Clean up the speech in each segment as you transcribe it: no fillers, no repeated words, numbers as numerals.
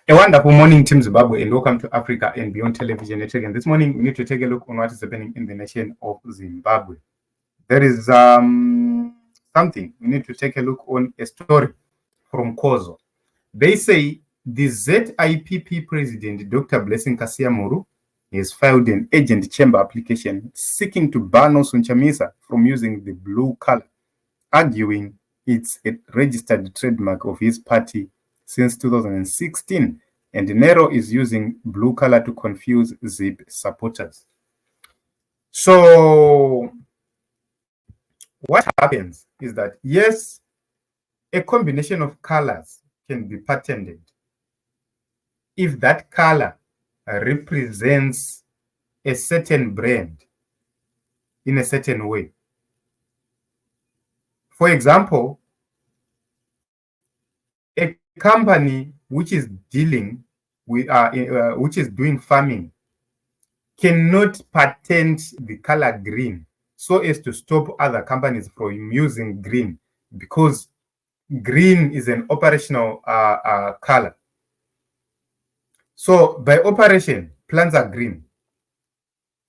A wonderful morning, Team Zimbabwe, and welcome to Africa and Beyond Television Network. And this morning, we need to take a look on what is happening in the nation of Zimbabwe. There is something we need to take a look on, a story from Kozo. They say the ZIPP president, Dr. Blessing Kasiamuru, has filed an urgent chamber application seeking to ban Chamisa from using the blue color, arguing it's a registered trademark of his party since 2016, and Nero is using blue color to confuse ZIP supporters. So what happens is that, yes, a combination of colors can be patented if that color represents a certain brand in a certain way. For example, a company which is dealing with, which is doing farming, cannot patent the color green so as to stop other companies from using green, because green is an operational color. So by operation, plants are green.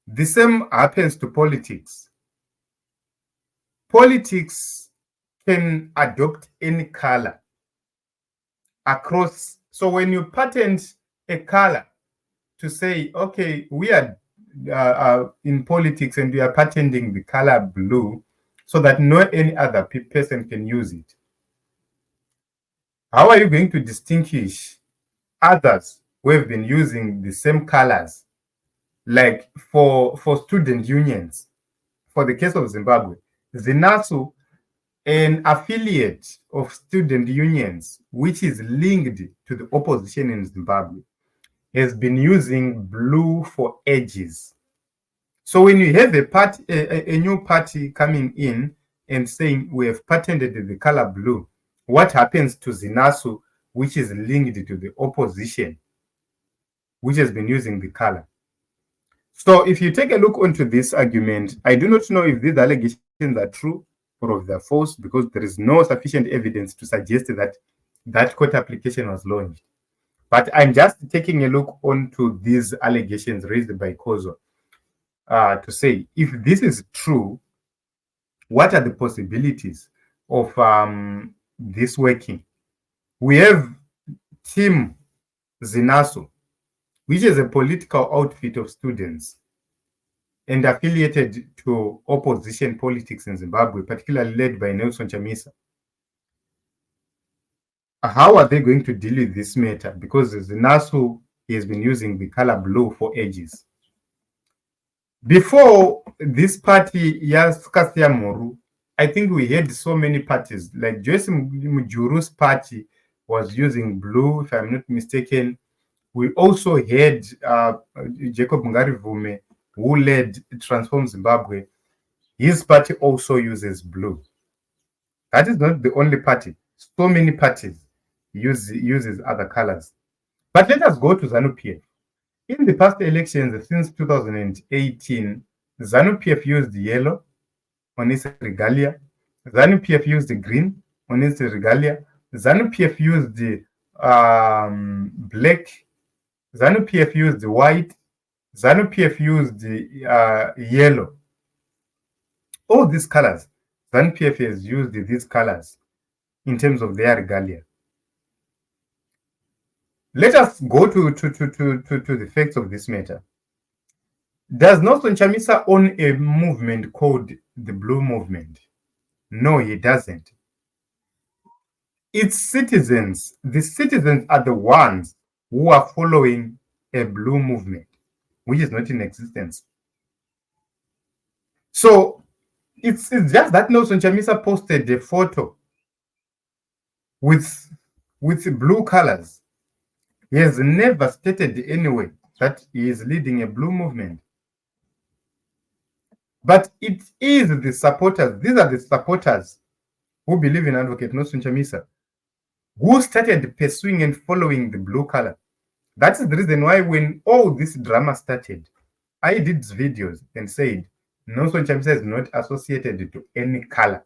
The same happens to politics. Politics can adopt any color across. So when you patent a color to say, okay, we are in politics and we are patenting the color blue so that no any other person can use it, how are you going to distinguish others who have been using the same colors? Like for student unions, for the case of Zimbabwe, ZINASU, an affiliate of student unions which is linked to the opposition in Zimbabwe, has been using blue for ages. So when you have a new party coming in and saying we have patented the color blue, what happens to ZINASU, which is linked to the opposition, which has been using the color? So if you take a look onto this argument, I do not know if these allegations are true or if they're false, because there is no sufficient evidence to suggest that that court application was launched. But I'm just taking a look onto these allegations raised by Kozo to say, if this is true, what are the possibilities of this working? We have Team ZINASU, which is a political outfit of students and affiliated to opposition politics in Zimbabwe, particularly led by Nelson Chamisa. How are they going to deal with this matter? Because ZINASU has been using the color blue for ages. Before this party, Yaskasia Moru, I think we had so many parties, like Joyce Mujuru's party was using blue, if I'm not mistaken. We also had Jacob Ngarivume, who led Transform Zimbabwe. His party also uses blue. That is not the only party. So many parties uses other colors. But let us go to ZANU-PF. In the past elections since 2018, ZANU-PF used yellow on its regalia. ZANU-PF used the green on its regalia. ZANU-PF used the black. ZANU-PF used the white. ZANU-PF used the yellow. All these colors, ZANU-PF has used these colors in terms of their regalia. Let us go to the facts of this matter. Does Nelson Chamisa own a movement called the Blue Movement? No, he doesn't. Its citizens, the citizens are the ones who are following a blue movement, which is not in existence. So it's just that Nelson Chamisa posted a photo with blue colors. He has never stated anyway that he is leading a blue movement. But it is the supporters, these are the supporters who believe in Advocate Nelson Chamisa, who started pursuing and following the blue color. That is the reason why when all this drama started, I did videos and said, Nelson Chamisa is not associated to any color.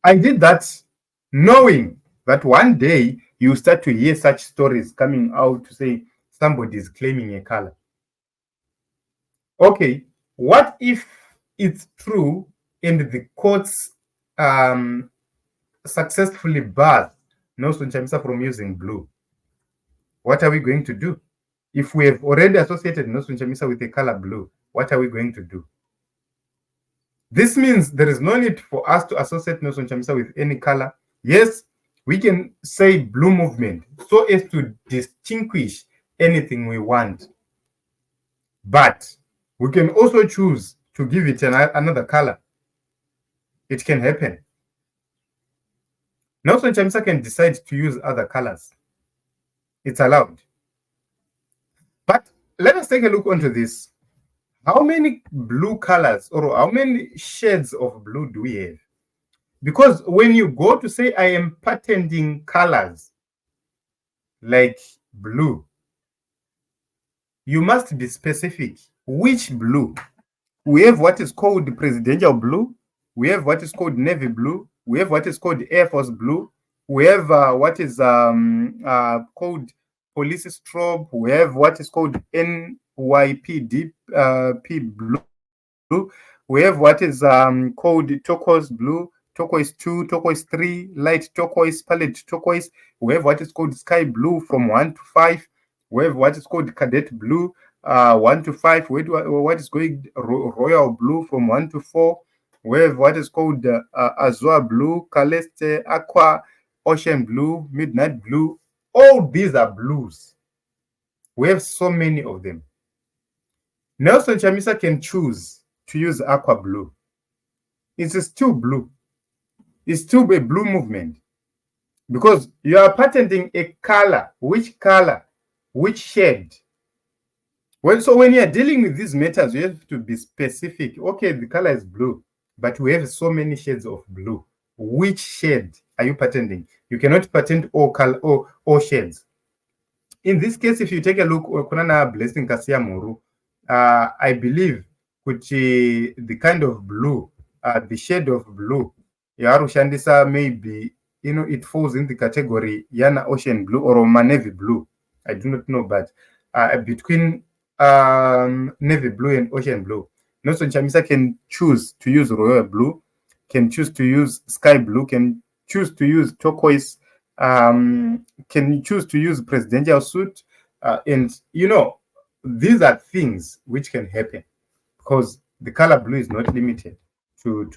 I did that knowing that one day you start to hear such stories coming out to say somebody is claiming a color. Okay, what if it's true and the courts successfully barred Nelson Chamisa from using blue? What are we going to do? If we have already associated Nelson Chamisa with the color blue, what are we going to do? This means there is no need for us to associate Nelson Chamisa with any color. Yes, we can say blue movement so as to distinguish anything we want. But we can also choose to give it another color. It can happen. Nelson Chamisa can decide to use other colors. It's allowed. But let us take a look onto this. How many blue colors or how many shades of blue do we have? Because when you go to say, I am patenting colors like blue, you must be specific. Which blue? We have what is called presidential blue. We have what is called navy blue. We have what is called Air Force blue. We have what is called police strobe. We have what is called NYPD P blue. We have what is called turquoise blue, turquoise 2, turquoise 3, light turquoise, palette turquoise. We have what is called sky blue from 1 to 5. We have what is called cadet blue 1 to 5. What is called royal blue from 1 to 4. We have what is called azure blue, celeste, aqua, ocean blue, midnight blue. All these are blues. We have so many of them. Nelson Chamisa can choose to use aqua blue. It's still blue. It's still a blue movement because you are patenting a color. Which color? Which shade? Well, so when you are dealing with these matters, you have to be specific. Okay, the color is blue, but we have so many shades of blue. Which shade are you patenting? You cannot patent all color or all shades. In this case, if you take a look, Kunana Blessing Kasia Muru, I believe the kind of blue, the shade of blue, Yarushandisa maybe, it falls in the category Yana Ocean Blue or Navy Blue. I do not know, but between navy blue and ocean blue, Nelson Chamisa can choose to use royal blue, can choose to use sky blue, can choose to use turquoise, can choose to use presidential suit, and these are things which can happen because the color blue is not limited to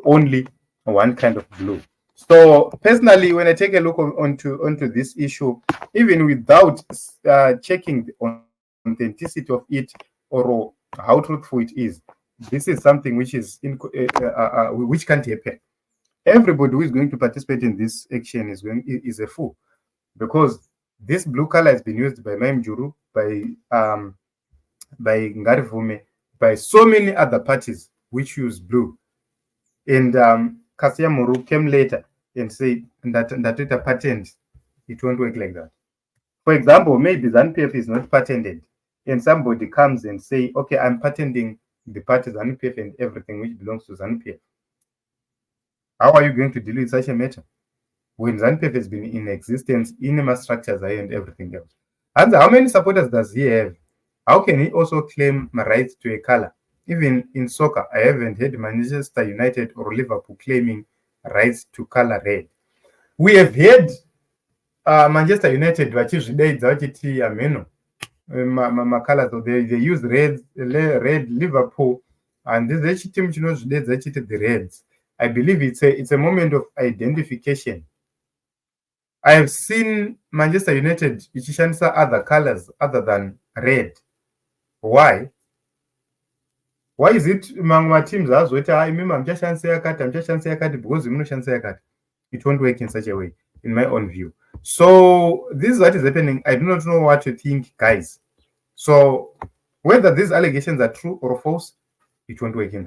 only one kind of blue. So personally, when I take a look onto this issue, even without checking the authenticity of it or how truthful it is, this is something which is which can't happen. Everybody who is going to participate in this action is a fool, because this blue color has been used by Maimjuru, by Ngarivume, by so many other parties which use blue. And Kasia Muru came later and said that with a patent, it won't work like that. For example, maybe ZANU-PF is not patented, and somebody comes and say, okay, I'm patenting the party ZANU-PF and everything which belongs to ZANU-PF. How are you going to deal with such a matter when ZANU-PF has been in existence, INEMA structures and everything else? And how many supporters does he have? How can he also claim my rights to a color? Even in soccer, I haven't heard Manchester United or Liverpool claiming rights to color red. We have heard Manchester United vachizvidaidza vachiti ameno macolors, they use red Liverpool, and this is team chinozvidaidza chiti the Reds. I believe it's a moment of identification. I have seen Manchester United ichishandisa other colors other than red. Why? Why is it among teams azoti imima mchashandisa yakati because munoshandisa yakati? It won't work in such a way, in my own view. So this is what is happening. I do not know what you think, guys. So whether these allegations are true or false, it won't work in